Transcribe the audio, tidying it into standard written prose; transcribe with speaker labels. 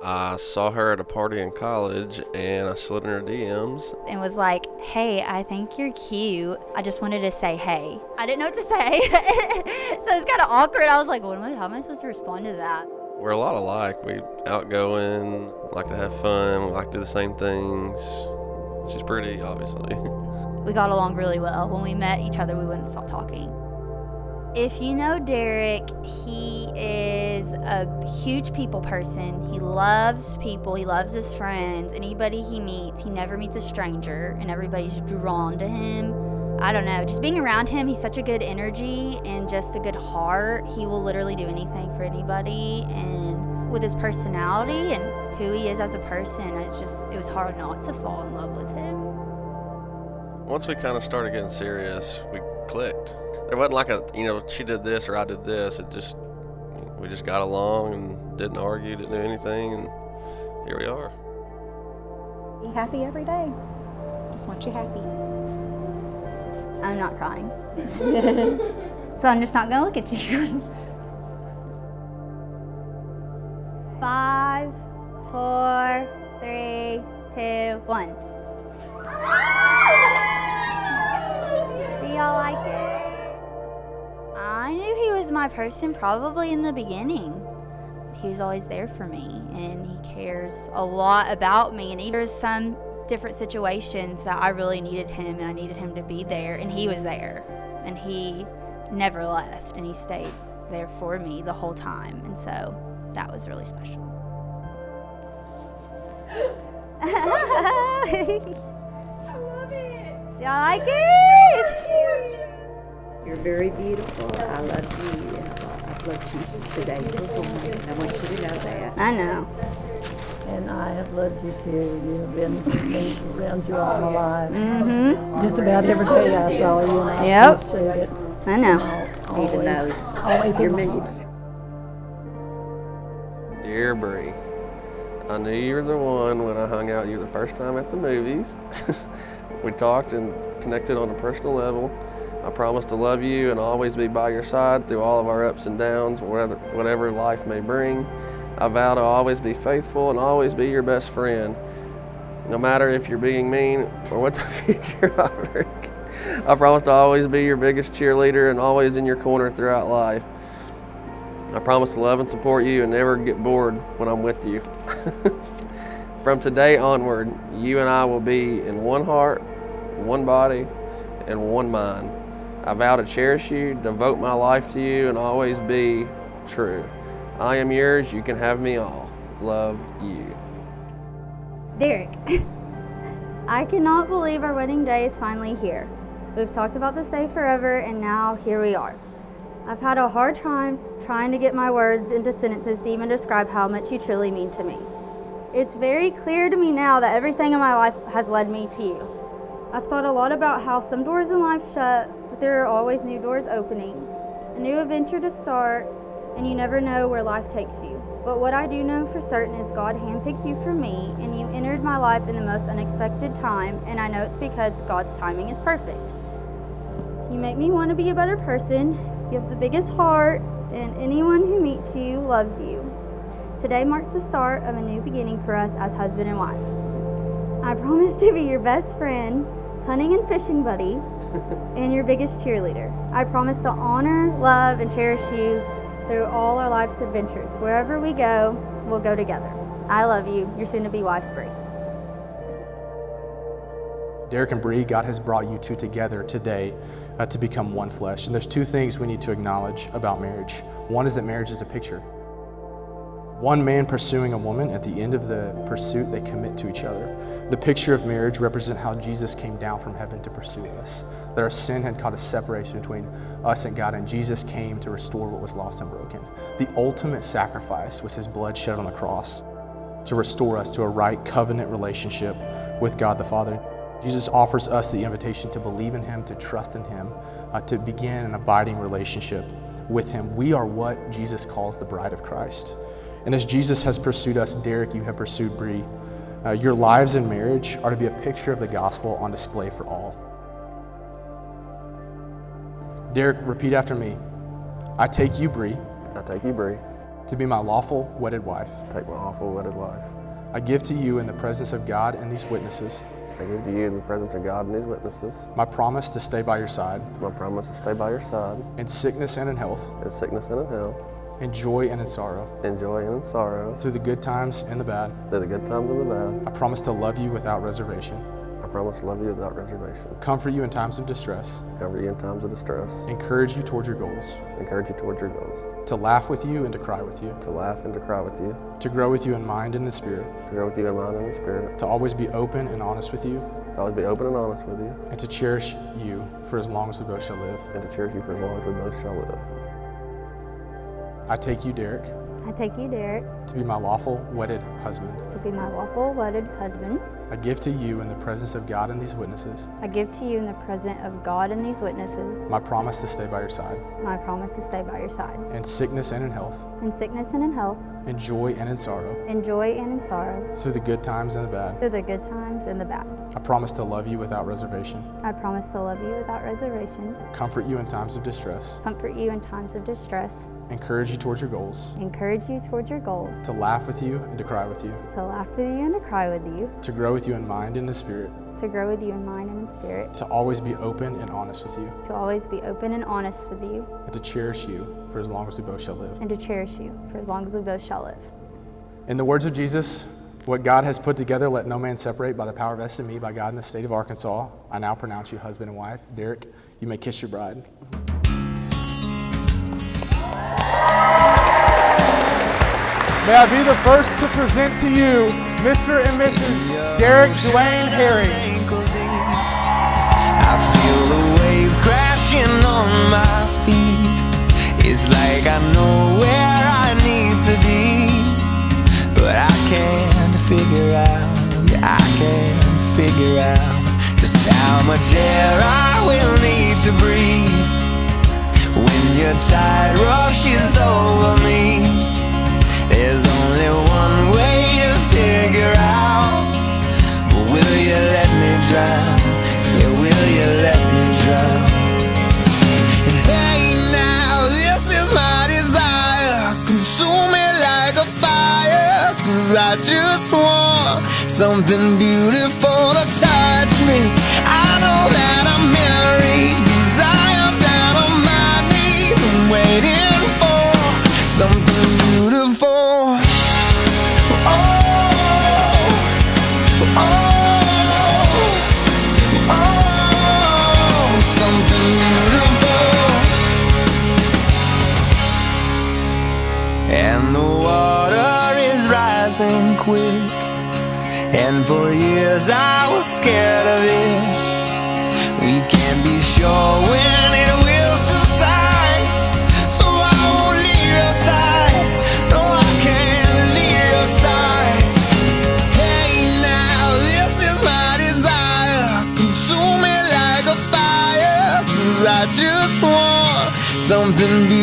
Speaker 1: I saw her at a party in college and I slid in her DMs.
Speaker 2: And was like, hey, I think you're cute. I just wanted to say hey. I didn't know what to say. So it's kind of awkward. I was like, how am I supposed to respond to that?
Speaker 1: We're a lot alike. We outgoing, like to have fun, we like to do the same things. She's pretty, obviously.
Speaker 2: We got along really well. When we met each other, we wouldn't stop talking. If you know Deric, he is a huge people person. He loves people. He loves his friends. Anybody he meets, he never meets a stranger, and everybody's drawn to him. I don't know, just being around him, he's such a good energy and just a good heart. He will literally do anything for anybody, and with his personality and who he is as a person, it was hard not to fall in love with him.
Speaker 1: Once we kind of started getting serious, we clicked. There wasn't like she did this or I did this. We just got along and didn't argue, didn't do anything, and here we are.
Speaker 3: Be happy every day. Just want you happy.
Speaker 2: I'm not crying. So I'm just not gonna look at you. 5, 4, 3, 2, 1. Do y'all like it? I knew he was my person probably in the beginning. He was always there for me, and he cares a lot about me. And there's some different situations that I really needed him, and I needed him to be there, and he was there. And he never left, and he stayed there for me the whole time. And so that was really special.
Speaker 3: I love it.
Speaker 2: Do y'all like it?
Speaker 4: You're very beautiful. I love you, and I've loved Jesus today. I want you to know that.
Speaker 2: I know.
Speaker 5: And I have loved you too. You have been with me around you all my life.
Speaker 2: Mm-hmm.
Speaker 5: Just about every day I saw you, and I
Speaker 2: Yep.
Speaker 5: appreciate it.
Speaker 2: I know.
Speaker 4: Even though
Speaker 5: Always
Speaker 4: your
Speaker 5: in my
Speaker 4: needs.
Speaker 5: heart.
Speaker 1: Dear Bree, I knew you were the one when I hung out with you the first time at the movies. We talked and connected on a personal level. I promise to love you and always be by your side through all of our ups and downs, whatever life may bring. I vow to always be faithful and always be your best friend, no matter if you're being mean or what the future offers. I promise to always be your biggest cheerleader and always in your corner throughout life. I promise to love and support you and never get bored when I'm with you. From today onward, you and I will be in one heart, one body, and one mind. I vow to cherish you, devote my life to you, and always be true. I am yours, you can have me all. Love, you.
Speaker 2: Deric, I cannot believe our wedding day is finally here. We've talked about this day forever, and now here we are. I've had a hard time trying to get my words into sentences to even describe how much you truly mean to me. It's very clear to me now that everything in my life has led me to you. I've thought a lot about how some doors in life shut, but there are always new doors opening, a new adventure to start, and you never know where life takes you. But what I do know for certain is God handpicked you for me, and you entered my life in the most unexpected time, and I know it's because God's timing is perfect. You make me want to be a better person. You have the biggest heart, and anyone who meets you loves you. Today marks the start of a new beginning for us as husband and wife. I promise to be your best friend, hunting and fishing buddy, and your biggest cheerleader. I promise to honor, love, and cherish you through all our life's adventures. Wherever we go, we'll go together. I love you, your soon-to-be wife, Bree.
Speaker 6: Deric and Bree, God has brought you two together today to become one flesh. And there's two things we need to acknowledge about marriage. One is that marriage is a picture. One man pursuing a woman, at the end of the pursuit, they commit to each other. The picture of marriage represents how Jesus came down from heaven to pursue us. That our sin had caused a separation between us and God, and Jesus came to restore what was lost and broken. The ultimate sacrifice was his blood shed on the cross to restore us to a right covenant relationship with God the Father. Jesus offers us the invitation to believe in him, to trust in him, to begin an abiding relationship with him. We are what Jesus calls the bride of Christ. And as Jesus has pursued us, Deric, you have pursued Bree. Your lives in marriage are to be a picture of the gospel on display for all. Deric, repeat after me. I take you, Bree,
Speaker 1: I take you, Bree,
Speaker 6: to be my lawful wedded wife.
Speaker 1: take my lawful wedded wife.
Speaker 6: I give to you in the presence of God and these witnesses
Speaker 1: I give to you in the presence of God and these witnesses
Speaker 6: my promise to stay by your side
Speaker 1: my promise to stay by your side
Speaker 6: in sickness and in health,
Speaker 1: in sickness and in health,
Speaker 6: in joy and in sorrow,
Speaker 1: in joy and in sorrow,
Speaker 6: through the good times and the bad.
Speaker 1: through the good times and the bad.
Speaker 6: I promise to love you without reservation,
Speaker 1: I promise to love you without reservation,
Speaker 6: comfort you in times of distress,
Speaker 1: comfort you in times of distress,
Speaker 6: encourage you toward your goals,
Speaker 1: encourage you towards your goals,
Speaker 6: to laugh with you and to cry with you,
Speaker 1: to laugh and to cry with you,
Speaker 6: to grow with you in mind and in spirit,
Speaker 1: to grow with you in mind and in spirit,
Speaker 6: to always be open and honest with you,
Speaker 1: to always be open and honest with you,
Speaker 6: and to cherish you for as long as we both shall live.
Speaker 1: and to cherish you for as long as we both shall live.
Speaker 6: I take you, Deric,
Speaker 2: I take you, Deric,
Speaker 6: to be my lawful wedded husband.
Speaker 2: to be my lawful wedded husband.
Speaker 6: I give to you in the presence of God and these witnesses
Speaker 2: I give to you in the presence of God and these witnesses
Speaker 6: my promise to stay by your side
Speaker 2: my promise to stay by your side
Speaker 6: in sickness and in health,
Speaker 2: in sickness and in health,
Speaker 6: in joy and in sorrow,
Speaker 2: in joy and in sorrow,
Speaker 6: through the good times and the bad.
Speaker 2: through the good times and the bad.
Speaker 6: I promise to love you without reservation,
Speaker 2: I promise to love you without reservation,
Speaker 6: comfort you in times of distress,
Speaker 2: comfort you in times of distress,
Speaker 6: encourage you towards your goals,
Speaker 2: encourage you towards your goals,
Speaker 6: to laugh with you and to cry with you,
Speaker 2: to laugh with you and to cry with you,
Speaker 6: to grow with you in mind and in spirit,
Speaker 2: to grow with you in mind and in spirit,
Speaker 6: to always be open and honest with you,
Speaker 2: to always be open and honest with you,
Speaker 6: and to cherish you for as long as we both shall live.
Speaker 2: and to cherish you for as long as we both shall live.
Speaker 6: In the words of Jesus, what God has put together, let no man separate. By the power vested in me by God in the state of Arkansas, I now pronounce you husband and wife. Deric, you may kiss your bride. May I be the first to present to you Mr. and Mrs. Deric Dwayne Herring.
Speaker 7: I feel the waves crashing on my feet. It's like I know where I need to be, but I can't figure out, yeah, I can't figure out just how much air I will need to breathe when your tide rushes over me. There's only one way to figure out, but will you let me drown? Yeah, will you let me drown? And hey now, this is my desire, consume me like a fire, 'cause I just want something beautiful to touch me. I know that I'm married, 'cause I am down on my knees and waiting for something beautiful. And the water is rising quick, and for years I was scared of it. We can't be sure when it will subside, so I won't leave your side. No, I can't leave your side. Hey now, this is my desire, consume me like a fire, 'cause I just want something beautiful